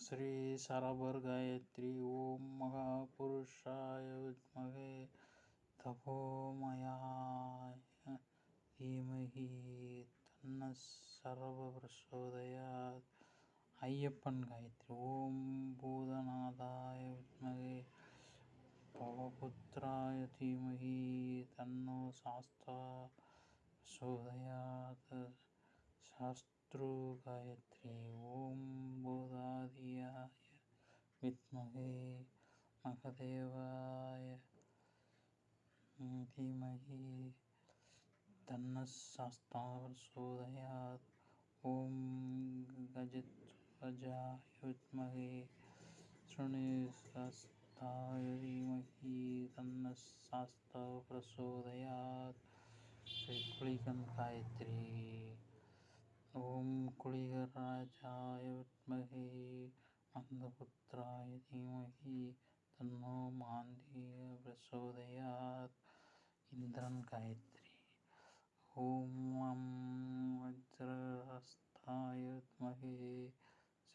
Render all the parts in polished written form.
ஸ்ரீ சரபர் காயத்ரி ஓம் மகாபுருஷாய வித்மகே தபோமயாய தீமஹி தன்ன சர்வ பிரசோதயாத். ஐயப்பன் காயத்ரி ஓம் பூதநாதாய வித்மகே பவபுத்ராய தீமஹி தன்னோ சாஸ்தா பிரசோதயாத். சாஸ்த்ரு காயத்ரி ஓம் பூதாதியாய வித்மகே மகதேவாய தீமஹி தன்ன சாஸ்தா பிரசோதயாத். ஓம் கஜத்வஜாய வித்மகே ஸ்ருணிசாஸ்தாய தீமஹி தன்ன சாஸ்தா பிரசோதயாத். ஸ்ரீ குளிகன் காயத்ரி ஓம் குளிகராஜாய வித்மகே மந்தபுத்ராய தீமஹி தன்னோ மாந்திய பிரசோதயாத். இந்திரன் காயத்ரி ஓம் வஜ்ரஹஸ்தாய வித்மகே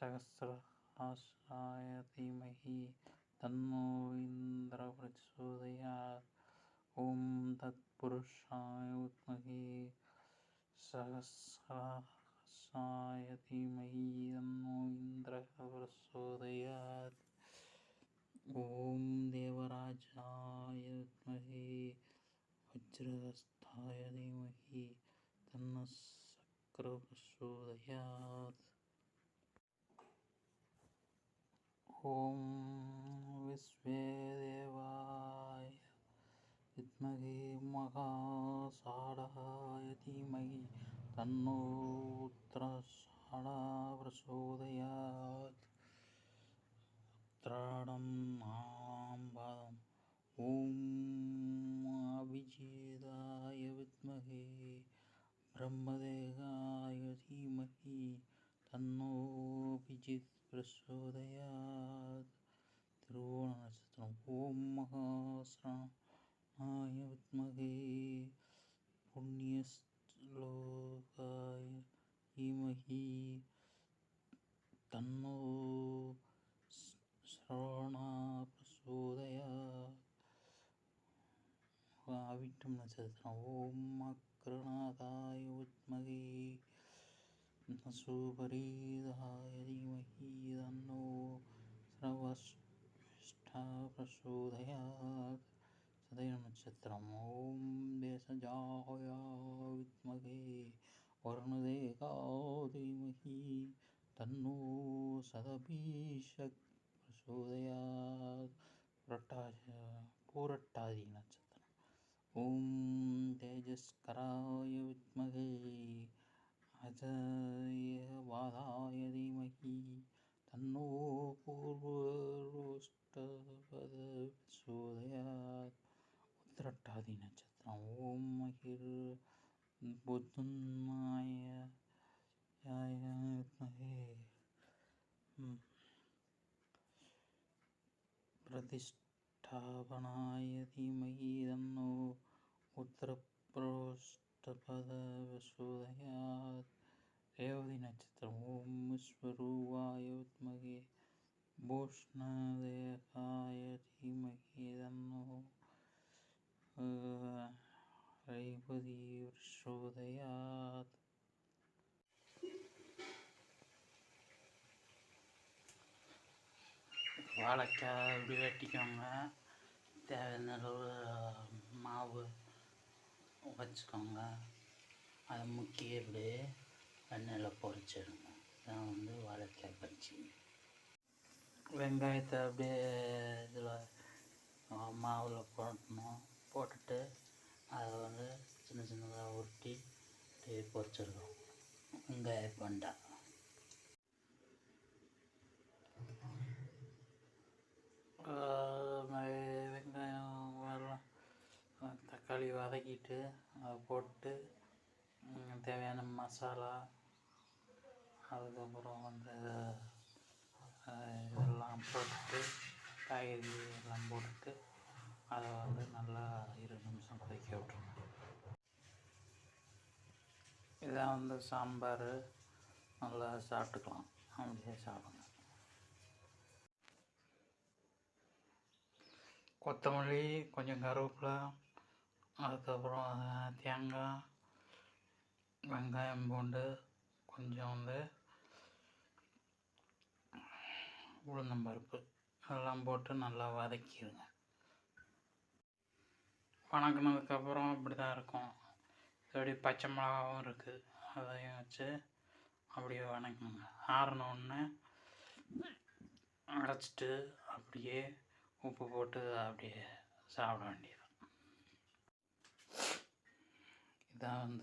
சகஸ்ரஹாஸ்ராய தீமஹி தன்னோ இந்திர பிரசோதயாத். ஓம் தத்புருஷாய வித்மகே சகஸ்ரஹாஸ்ராய தீமஹி தன்னோ இந்திரः பிரசோதயாத். ஓம் தேவராஜாய வித்மகே வஜ்ரஹஸ்தாய தீமஹி தன்ன சக்ர பிரசோதயாத். ஓம் விஸ்வேதேவாய வித்மகே மகாசாடாய தீமஹி தன்னோ உத்திரஷாடா பிரசோதயாத். உத்ராடம் நாம்பாதம் ஓம் அபிஜிதாய வித்மகே பிரம்மதேகாய தீமஹி தன்னோ அபிஜித் பிரசோதயாத். திருவோண நட்சத்திரம் ஓம் மகாஸ்ரவணாய வித்மகே புண்ணியஸ்லோகாய தீமஹி தன்னோ ஸ்ரவணா பிரசோதயாத். அவிட்டம் நட்சத்திரம் ஓம் அக்ரநாதாய வித்மகே சூபரீதாய தீமஹி தன்னோ ஸ்ரவஷ்டா பிரசோதயாத். சதயம் நட்சத்திரம் ஓம் தேசஜாய வித்மகே வருணதேகாய தீமஹி தன்னோ சதபீஷக் பிரசோதயாத். பூரட்டாதி நட்சத்திரம் ஓம் தேஜஸ்கராய வித்மகே அஜயபாதாய தீமஹி தன்னோ பூர்வரோஷ்டபத பிரசோதயாத். உத்திரட்டாதி நட்சத்திரம் ஓம் மகிர் புத்துன்னாய வித்மகே பிரதிஷ்டாபனாய தீமஹி தன்னோ உத்தரப்ரோஷ்டபத பிரசோதயாத். ரேவதி நட்சத்திரம் ஓம் விஸ்வரூபாய வித்மகே பூஷ்ணதேகாய தீமஹி தன்னோ ரேவதி பிரசோதயாத். வாழைக்காய் இப்படி வெட்டிக்கோங்க. தேவையான அளவு மாவு வச்சுக்கோங்க. அதை முக்கி அப்படியே எண்ணெயில் பொரிச்சிடுங்க. இதான் வாழைக்காய் பஜ்ஜி. வெங்காயத்தை அப்படியே இதில் மாவில் போட்டுட்டு அதை சின்ன சின்னதாக உருட்டி அப்படியே பொரிச்சிடுறோம். வெங்காய பண்டா வெங்காயம் தக்காளி வதக்கிட்டு அதை போட்டு தேவையான மசாலா அதுக்கப்புறம் இதெல்லாம் போட்டுட்டு காய்கறி எல்லாம் போட்டுட்டு அதை நல்லா 20 நிமிஷம் கொதிக்க விட்டுருங்க. இதான் சாம்பார். நல்லா சாப்பிட்டுக்கலாம். அப்படியே சாப்பிடுங்க. கொத்தமல்லி, கொஞ்சம் கருவேப்பிலை, அதுக்கப்புறம் தேங்காய், வெங்காயம், பூண்டு, கொஞ்சம் உளுந்தம்பருப்பு எல்லாம் போட்டு நல்லா வதக்கிடுங்க. வதக்கினதுக்கப்புறம் இப்படி தான் இருக்கும். இப்படி பச்சை மிளகாவும் இருக்குது, அதையும் வச்சு அப்படியே வதக்கணுங்க. ஆறினோடனே அடைச்சிட்டு அப்படியே உப்பு போட்டு அப்படியே சாப்பிட வேண்டியது. இதான்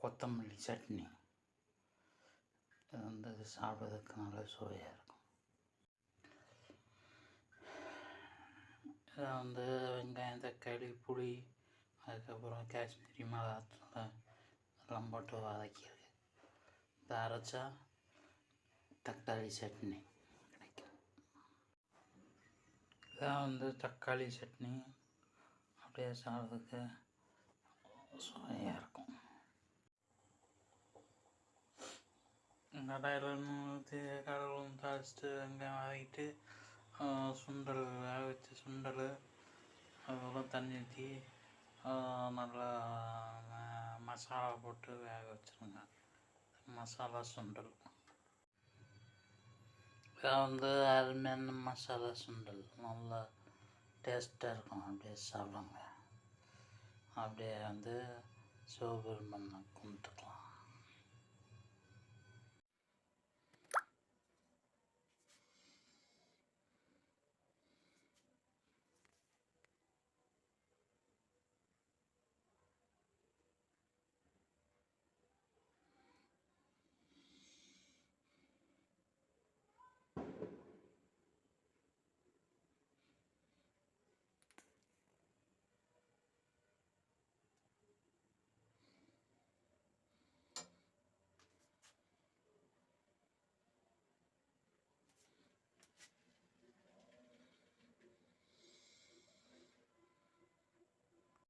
கொத்தமல்லி சட்னி. இது சாப்பிட்றதுக்கு நல்ல சுவையாக இருக்கும். இதை வெங்காயம், தக்காளி, புளி, அதுக்கப்புறம் காஷ்மீரி மிளகாத்தூள் எல்லாம் போட்டு வதக்கிடுங்க. இதை அரைச்சா தக்காளி சட்னி கிடைக்கும். இதான் தக்காளி சட்னி. அப்படியே சாப்பிட்றதுக்கு சுவையாக இருக்கும். கடாயில் ஊற்றி கடலும் தாளிச்சிட்டு வெங்காயம் வதக்கிட்டு சுண்டல் வேக வச்சு சுண்டல் அதுக்கப்புறம் தண்ணி ஊற்றி நல்லா மசாலா போட்டு வேக வச்சுருங்க. மசாலா சுண்டல் அருமையான மசாலா சுண்டல் நல்லா டேஸ்ட்டாக இருக்கும். அப்படியே சாப்பிடுங்க. அப்படியே சிவபெருமான் கும்பிட்டுக்கலாம்.